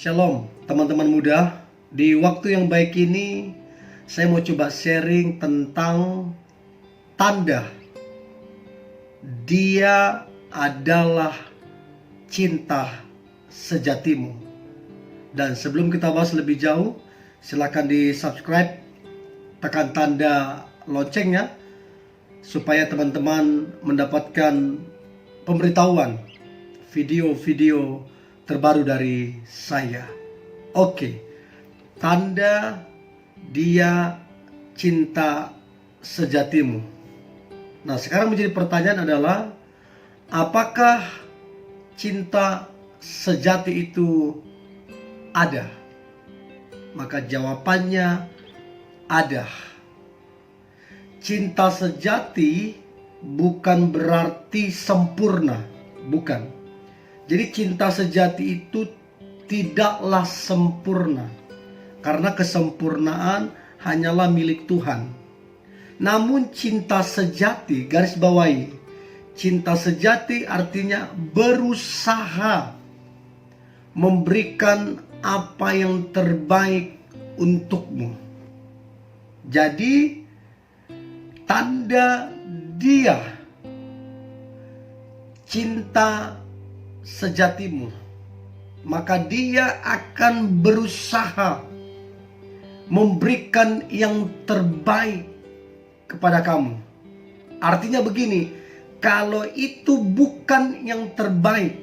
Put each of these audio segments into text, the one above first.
Shalom teman-teman muda. Di waktu yang baik ini saya mau coba sharing tentang tanda dia adalah cinta sejatimu. Dan sebelum kita bahas lebih jauh, silakan di subscribe, tekan tanda loncengnya supaya teman-teman mendapatkan pemberitahuan video-video terbaru dari saya. Oke, tanda dia cinta sejatimu. Nah, sekarang menjadi pertanyaan adalah, apakah cinta sejati itu ada? Maka jawabannya ada. Cinta sejati bukan berarti sempurna, bukan. Jadi cinta sejati itu tidaklah sempurna, karena kesempurnaan hanyalah milik Tuhan. Namun cinta sejati, garis bawahi, cinta sejati artinya berusaha memberikan apa yang terbaik untukmu. Jadi tanda dia cinta sejatimu, maka dia akan berusaha memberikan yang terbaik kepada kamu. Artinya begini, kalau itu bukan yang terbaik,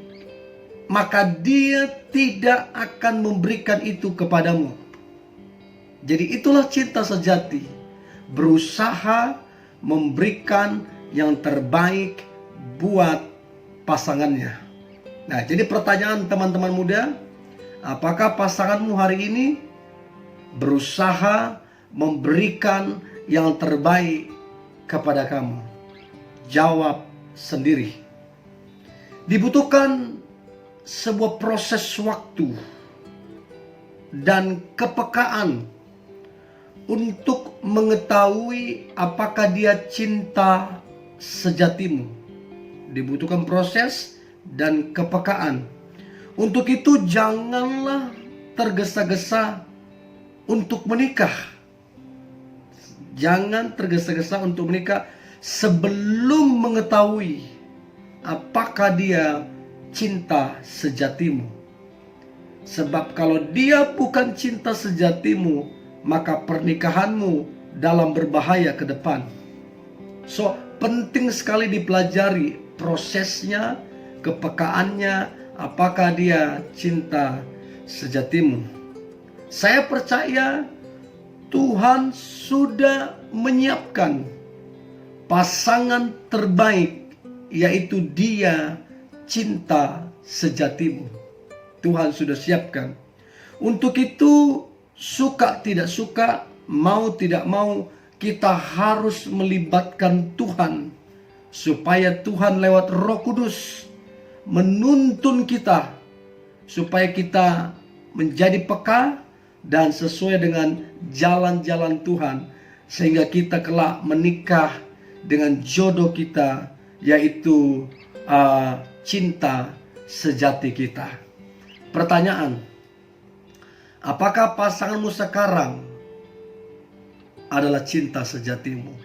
maka dia tidak akan memberikan itu kepadamu. Jadi itulah cinta sejati, berusaha memberikan yang terbaik buat pasangannya. Nah, jadi pertanyaan teman-teman muda, apakah pasanganmu hari ini berusaha memberikan yang terbaik kepada kamu? Jawab sendiri. Dibutuhkan sebuah proses waktu dan kepekaan untuk mengetahui apakah dia cinta sejatimu. Dibutuhkan proses dan kepekaan. Untuk itu janganlah tergesa-gesa untuk menikah. Jangan tergesa-gesa untuk menikah sebelum mengetahui apakah dia cinta sejatimu. Sebab kalau dia bukan cinta sejatimu, maka pernikahanmu dalam berbahaya ke depan. So, penting sekali dipelajari prosesnya, kepekaannya, apakah dia cinta sejatimu. Saya percaya Tuhan sudah menyiapkan pasangan terbaik, yaitu dia cinta sejatimu. Tuhan sudah siapkan. Untuk itu, suka tidak suka, mau tidak mau, kita harus melibatkan Tuhan, supaya Tuhan lewat Roh Kudus menuntun kita, supaya kita menjadi peka dan sesuai dengan jalan-jalan Tuhan, sehingga kita kelak menikah dengan jodoh kita, yaitu cinta sejati kita. Pertanyaan, apakah pasanganmu sekarang adalah cinta sejatimu?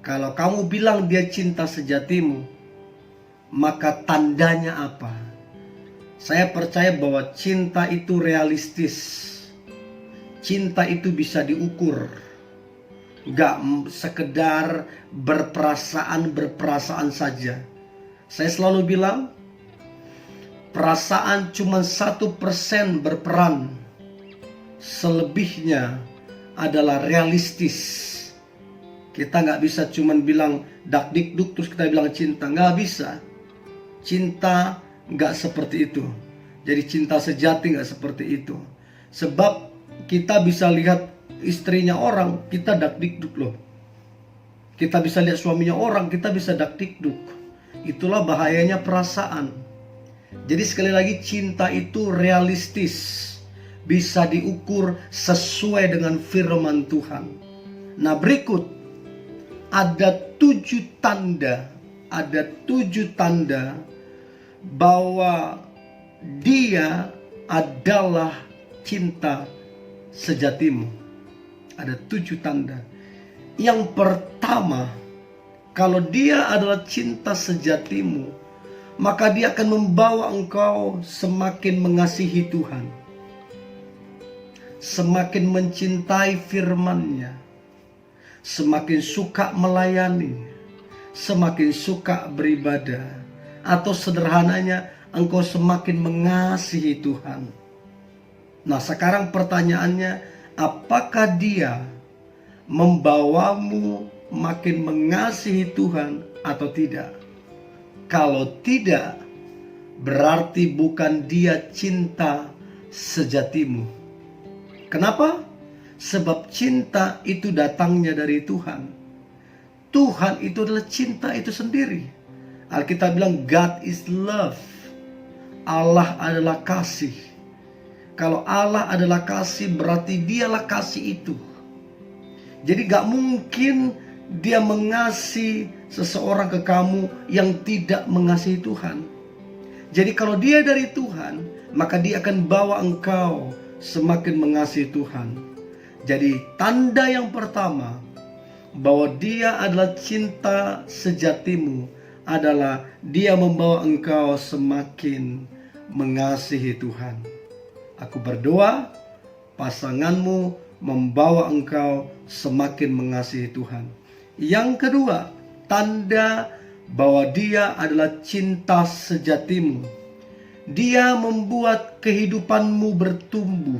Kalau kamu bilang dia cinta sejatimu, maka tandanya apa? Saya percaya bahwa cinta itu realistis. Cinta itu bisa diukur. Gak sekedar berperasaan saja. Saya selalu bilang, perasaan cuma 1% berperan. Selebihnya adalah realistis. Kita nggak bisa cuman bilang dak dikduk terus kita bilang cinta. Nggak bisa. Cinta nggak seperti itu. Jadi cinta sejati nggak seperti itu. Sebab kita bisa lihat istrinya orang, kita dak dikduk loh. Kita bisa lihat suaminya orang, kita bisa dak dikduk. Itulah bahayanya perasaan. Jadi sekali lagi, cinta itu realistis, bisa diukur sesuai dengan firman Tuhan. Nah, berikut ada 7 tanda bahwa dia adalah cinta sejatimu. Ada 7 tanda. Yang pertama, kalau dia adalah cinta sejatimu, maka dia akan membawa engkau semakin mengasihi Tuhan, semakin mencintai firman-Nya, semakin suka melayani, semakin suka beribadah, atau sederhananya engkau semakin mengasihi Tuhan. Nah, sekarang pertanyaannya, apakah dia membawamu makin mengasihi Tuhan atau tidak? Kalau tidak, berarti bukan dia cinta sejatimu. Kenapa? Sebab cinta itu datangnya dari Tuhan. Tuhan itu adalah cinta itu sendiri. Alkitab bilang God is love. Allah adalah kasih. Kalau Allah adalah kasih, berarti dialah kasih itu. Jadi gak mungkin dia mengasihi seseorang ke kamu yang tidak mengasihi Tuhan. Jadi kalau dia dari Tuhan, maka dia akan bawa engkau semakin mengasihi Tuhan. Jadi tanda yang pertama bahwa dia adalah cinta sejatimu adalah dia membawa engkau semakin mengasihi Tuhan. Aku berdoa pasanganmu membawa engkau semakin mengasihi Tuhan. Yang kedua, tanda bahwa dia adalah cinta sejatimu. Dia membuat kehidupanmu bertumbuh.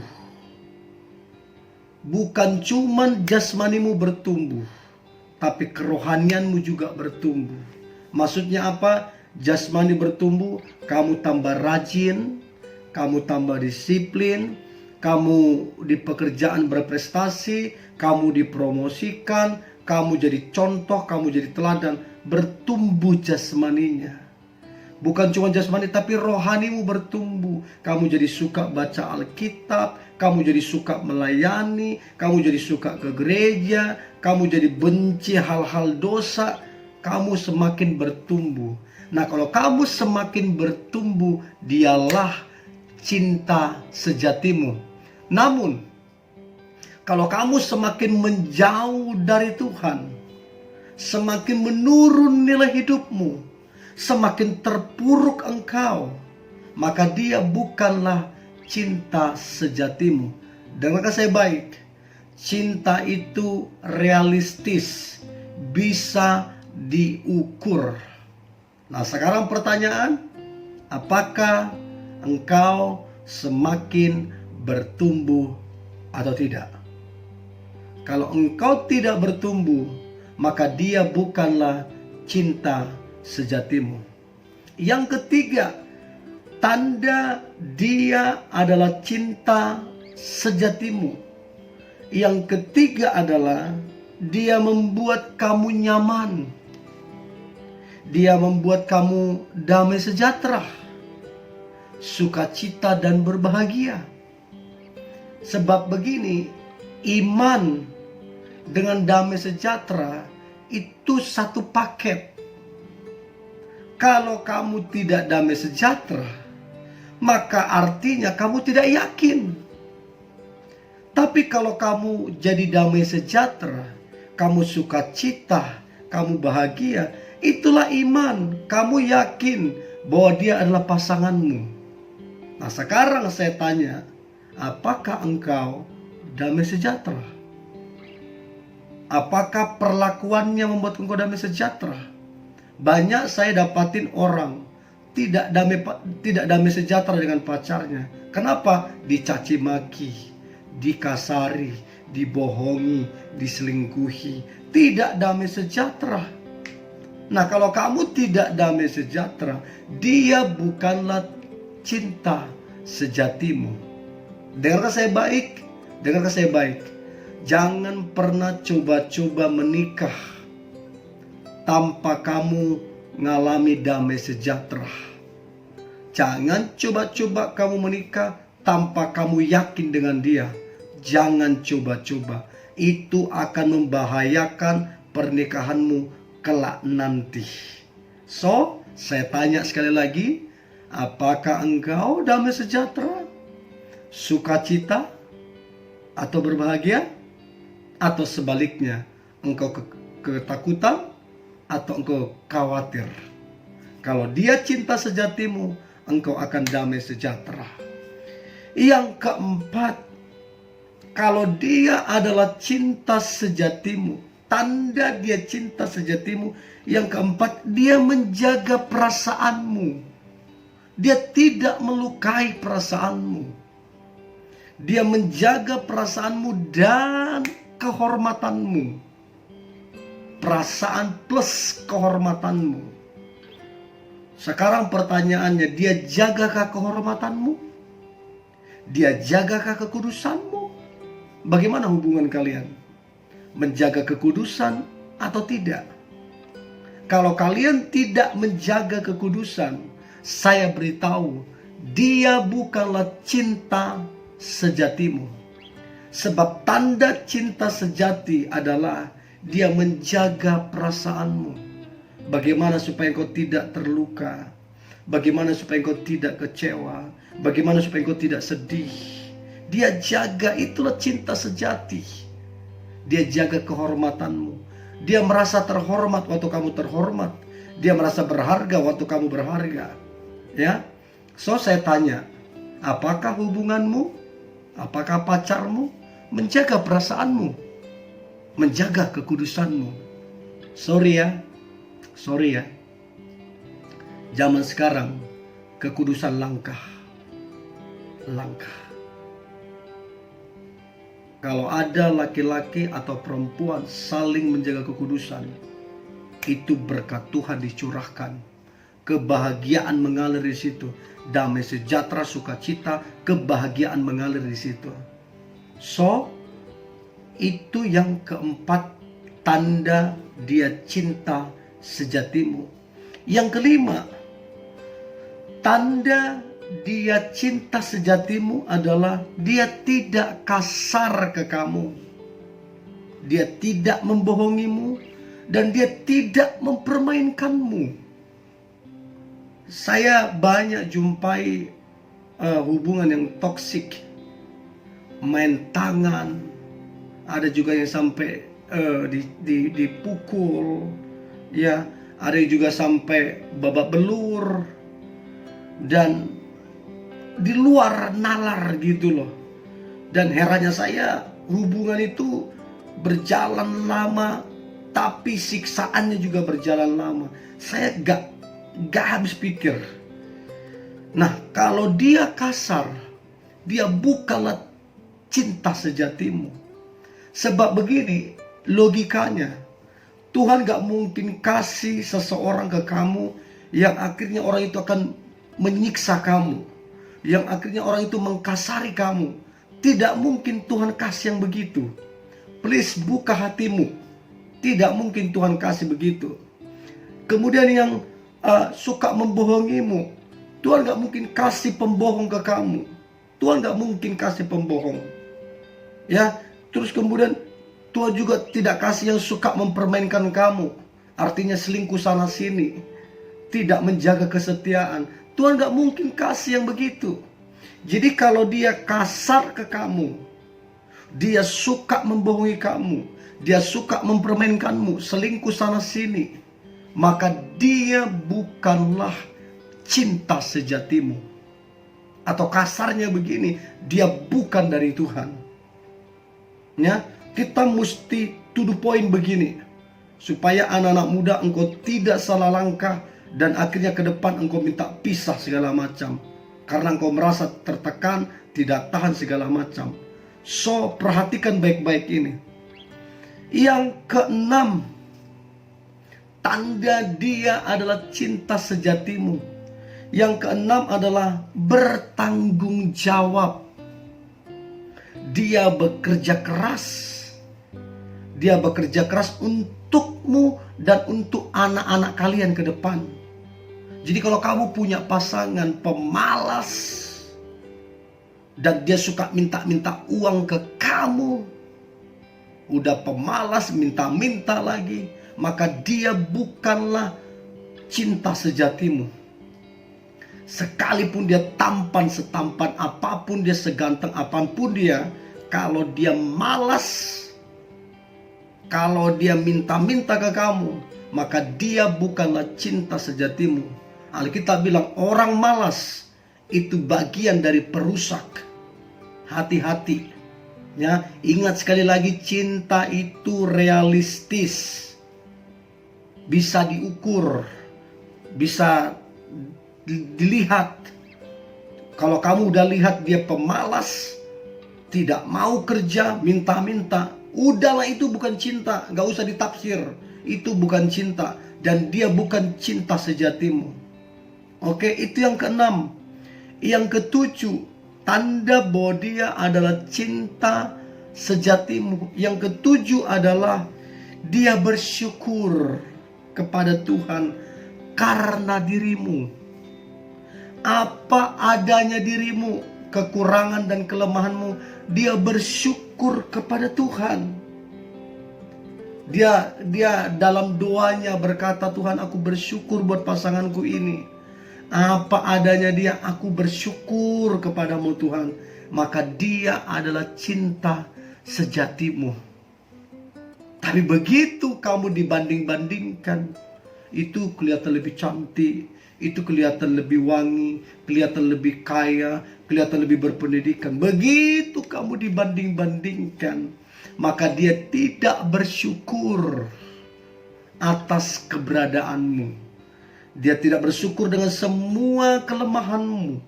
Bukan cuma jasmanimu bertumbuh, tapi kerohanianmu juga bertumbuh. Maksudnya apa? Jasmani bertumbuh, kamu tambah rajin, kamu tambah disiplin, kamu di pekerjaan berprestasi, kamu dipromosikan, kamu jadi contoh, kamu jadi teladan, bertumbuh jasmaninya. Bukan cuma jasmani, tapi rohanimu bertumbuh. Kamu jadi suka baca Alkitab, kamu jadi suka melayani, kamu jadi suka ke gereja, kamu jadi benci hal-hal dosa, kamu semakin bertumbuh. Nah, kalau kamu semakin bertumbuh, dialah cinta sejatimu. Namun, kalau kamu semakin menjauh dari Tuhan, semakin menurun nilai hidupmu, semakin terpuruk engkau, maka dia bukanlah cinta sejatimu. Dengarkan saya baik. Cinta itu realistis, bisa diukur. Nah, sekarang pertanyaan, apakah engkau semakin bertumbuh atau tidak? Kalau engkau tidak bertumbuh, maka dia bukanlah cinta sejatimu. Yang ketiga, tanda dia adalah cinta sejatimu. Yang ketiga adalah dia membuat kamu nyaman. Dia membuat kamu damai sejahtera, sukacita dan berbahagia. Sebab begini, iman dengan damai sejahtera itu satu paket. Kalau kamu tidak damai sejahtera, maka artinya kamu tidak yakin. Tapi kalau kamu jadi damai sejahtera, kamu sukacita, kamu bahagia, itulah iman. Kamu yakin bahwa dia adalah pasanganmu. Nah, sekarang saya tanya, apakah engkau damai sejahtera? Apakah perlakuannya membuat engkau damai sejahtera? Banyak saya dapatin orang tidak damai sejahtera dengan pacarnya. Kenapa? Dicaci maki, dikasari, dibohongi, diselingkuhi. Tidak damai sejahtera. Nah, kalau kamu tidak damai sejahtera, dia bukanlah cinta sejatimu. Dengarkan saya baik, dengarkan saya baik. Jangan pernah coba-coba menikah tanpa kamu ngalami damai sejahtera. Jangan coba-coba kamu menikah tanpa kamu yakin dengan dia. Jangan coba-coba. Itu akan membahayakan pernikahanmu kelak nanti. So, saya tanya sekali lagi, apakah engkau damai sejahtera? sukacita atau berbahagia, atau sebaliknya engkau ketakutan atau engkau khawatir. Kalau dia cinta sejatimu, engkau akan damai sejahtera. Yang keempat, kalau dia adalah cinta sejatimu, tanda dia cinta sejatimu, yang keempat, dia menjaga perasaanmu. Dia tidak melukai perasaanmu. Dia menjaga perasaanmu dan kehormatanmu. Perasaan plus kehormatanmu. Sekarang pertanyaannya, dia jagakah kehormatanmu? Dia jagakah kekudusanmu? Bagaimana hubungan kalian? Menjaga kekudusan atau tidak? Kalau kalian tidak menjaga kekudusan, saya beritahu, dia bukanlah cinta sejatimu. Sebab tanda cinta sejati adalah dia menjaga perasaanmu. Bagaimana supaya engkau tidak terluka? Bagaimana supaya engkau tidak kecewa? Bagaimana supaya engkau tidak sedih? Dia jaga, itulah cinta sejati. Dia jaga kehormatanmu. Dia merasa terhormat waktu kamu terhormat. Dia merasa berharga waktu kamu berharga. Ya. So saya tanya, apakah hubunganmu, apakah pacarmu menjaga perasaanmu, menjaga kekudusanmu? Sorry ya. Zaman sekarang kekudusan langka. Kalau ada laki-laki atau perempuan saling menjaga kekudusan, itu berkat Tuhan dicurahkan. Kebahagiaan mengalir di situ. Damai sejahtera, sukacita, kebahagiaan mengalir di situ. So, itu yang keempat, tanda dia cinta sejatimu. Yang kelima, tanda dia cinta sejatimu adalah dia tidak kasar ke kamu. Dia tidak membohongimu dan dia tidak mempermainkanmu. Saya banyak jumpai hubungan yang toksik, main tangan, ada juga yang sampai dipukul, ya, ada juga sampai babak belur, dan di luar nalar gitu loh. Dan herannya saya, hubungan itu berjalan lama, tapi siksaannya juga berjalan lama. Saya gak habis pikir. Nah, kalau dia kasar, dia bukanlah cinta sejatimu. Sebab begini logikanya, Tuhan gak mungkin kasih seseorang ke kamu yang akhirnya orang itu akan menyiksa kamu, yang akhirnya orang itu mengkasari kamu. Tidak mungkin Tuhan kasih yang begitu. Please buka hatimu. Tidak mungkin Tuhan kasih begitu. Kemudian yang suka membohongimu, Tuhan gak mungkin kasih pembohong ke kamu. Tuhan gak mungkin kasih pembohong. Ya, terus kemudian Tuhan juga tidak kasih yang suka mempermainkan kamu. Artinya selingkuh sana sini, tidak menjaga kesetiaan. Tuhan gak mungkin kasih yang begitu. Jadi kalau dia kasar ke kamu, dia suka membohongi kamu, dia suka mempermainkanmu, selingkuh sana sini, maka dia bukanlah cinta sejatimu. Atau kasarnya begini, dia bukan dari Tuhan. Ya, kita mesti to the point begini, supaya anak-anak muda engkau tidak salah langkah dan akhirnya ke depan engkau minta pisah segala macam karena engkau merasa tertekan, tidak tahan segala macam. So, perhatikan baik-baik ini. Yang keenam, tanda dia adalah cinta sejatimu. Yang keenam adalah bertanggung jawab. Dia bekerja keras. Dia bekerja keras untukmu dan untuk anak-anak kalian ke depan. Jadi kalau kamu punya pasangan pemalas dan dia suka minta-minta uang ke kamu, udah pemalas minta-minta lagi, maka dia bukanlah cinta sejatimu. Sekalipun dia tampan setampan apapun dia, seganteng apapun dia, kalau dia malas, kalau dia minta-minta ke kamu, maka dia bukanlah cinta sejatimu. Alkitab bilang orang malas itu bagian dari perusak. Hati-hati. Ya, ingat sekali lagi, cinta itu realistis. Bisa diukur, bisa dilihat. Kalau kamu udah lihat dia pemalas, tidak mau kerja, minta-minta, udahlah, itu bukan cinta. Gak usah ditafsir, itu bukan cinta. Dan dia bukan cinta sejatimu. Oke, itu yang keenam. Yang ketujuh, tanda bahwa dia adalah cinta sejatimu. Yang ketujuh adalah dia bersyukur kepada Tuhan karena dirimu. Apa adanya dirimu, kekurangan dan kelemahanmu, dia bersyukur kepada Tuhan. Dia dalam doanya berkata, Tuhan, aku bersyukur buat pasanganku ini. Apa adanya dia, aku bersyukur kepadamu Tuhan. Maka dia adalah cinta sejatimu. Tapi begitu kamu dibanding-bandingkan, itu kelihatan lebih cantik, itu kelihatan lebih wangi, kelihatan lebih kaya, kelihatan lebih berpendidikan. Begitu kamu dibanding-bandingkan, maka dia tidak bersyukur atas keberadaanmu. Dia tidak bersyukur dengan semua kelemahanmu.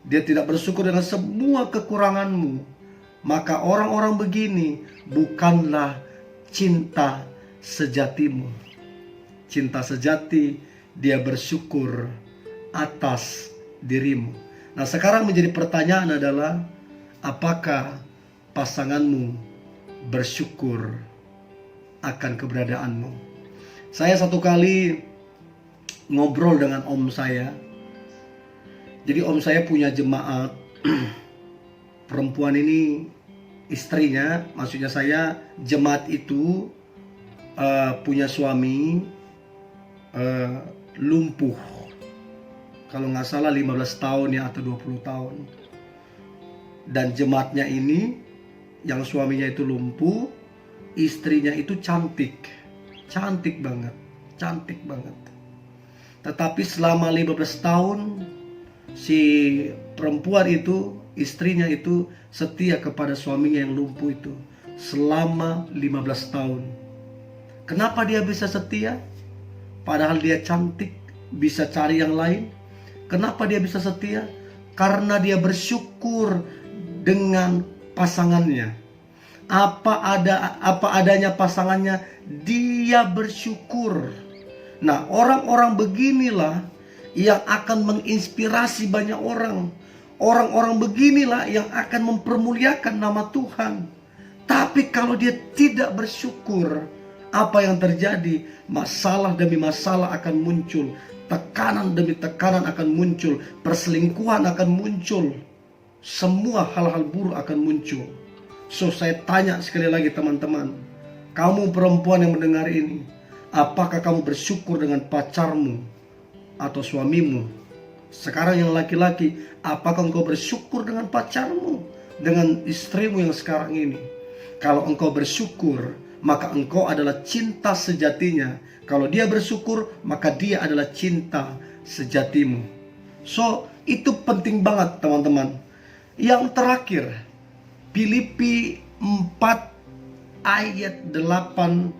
Dia tidak bersyukur dengan semua kekuranganmu. Maka orang-orang begini bukanlah cinta sejatimu. Cinta sejati, dia bersyukur atas dirimu. Nah, sekarang menjadi pertanyaan adalah, apakah pasanganmu bersyukur akan keberadaanmu? Saya satu kali ngobrol dengan om saya. Jadi om saya punya jemaat. Perempuan ini istrinya, maksudnya saya, jemaat itu punya suami lumpuh. Kalau nggak salah 15 tahun ya, atau 20 tahun. Dan jemaatnya ini, yang suaminya itu lumpuh, istrinya itu cantik. Cantik banget. Cantik banget. Tetapi selama 15 tahun, si perempuan itu, istrinya itu setia kepada suaminya yang lumpuh itu selama 15 tahun. Kenapa dia bisa setia? Padahal dia cantik, bisa cari yang lain. Kenapa dia bisa setia? Karena dia bersyukur dengan pasangannya. Apa adanya pasangannya, dia bersyukur. Nah, orang-orang beginilah yang akan menginspirasi banyak orang. Orang-orang beginilah yang akan mempermuliakan nama Tuhan. Tapi kalau dia tidak bersyukur, apa yang terjadi? Masalah demi masalah akan muncul. Tekanan demi tekanan akan muncul. Perselingkuhan akan muncul. Semua hal-hal buruk akan muncul. So, saya tanya sekali lagi teman-teman. Kamu perempuan yang mendengar ini, apakah kamu bersyukur dengan pacarmu atau suamimu? Sekarang yang laki-laki, apakah engkau bersyukur dengan pacarmu, dengan istrimu yang sekarang ini? Kalau engkau bersyukur, maka engkau adalah cinta sejatinya. Kalau dia bersyukur, maka dia adalah cinta sejatimu. So, itu penting banget teman-teman. Yang terakhir, Filipi 4 ayat 8.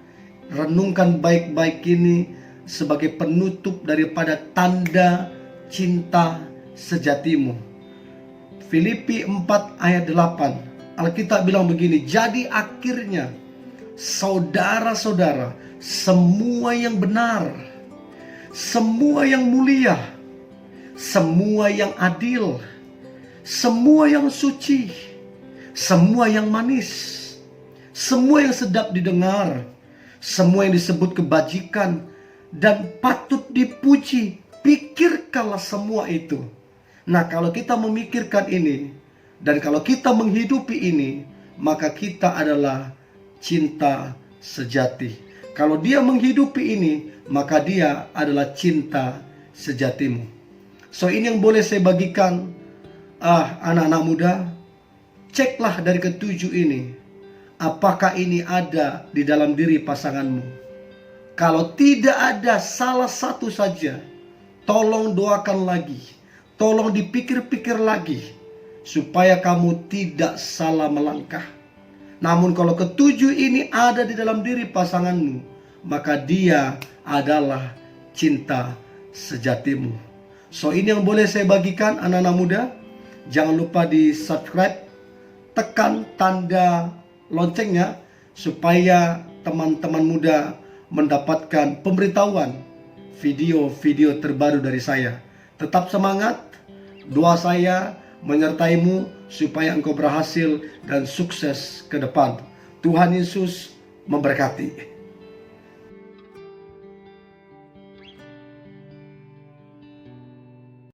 Renungkan baik-baik ini sebagai penutup daripada tanda cinta sejatimu. Filipi 4 ayat 8. Alkitab bilang begini, jadi akhirnya saudara-saudara, semua yang benar, semua yang mulia, semua yang adil, semua yang suci, semua yang manis, semua yang sedap didengar, semua yang disebut kebajikan dan patut dipuji, pikirkanlah semua itu. Nah, kalau kita memikirkan ini dan kalau kita menghidupi ini, maka kita adalah cinta sejati. Kalau dia menghidupi ini, maka dia adalah cinta sejatimu. So ini yang boleh saya bagikan anak-anak muda. Ceklah dari ketujuh ini, apakah ini ada di dalam diri pasanganmu. Kalau tidak ada salah satu saja, tolong doakan lagi, tolong dipikir-pikir lagi, supaya kamu tidak salah melangkah. Namun kalau ketujuh ini ada di dalam diri pasanganmu, maka dia adalah cinta sejatimu. So ini yang boleh saya bagikan anak-anak muda. Jangan lupa di subscribe, tekan tanda loncengnya, supaya teman-teman muda mendapatkan pemberitahuan video-video terbaru dari saya. Tetap semangat, doa saya menyertaimu supaya engkau berhasil dan sukses ke depan. Tuhan Yesus memberkati.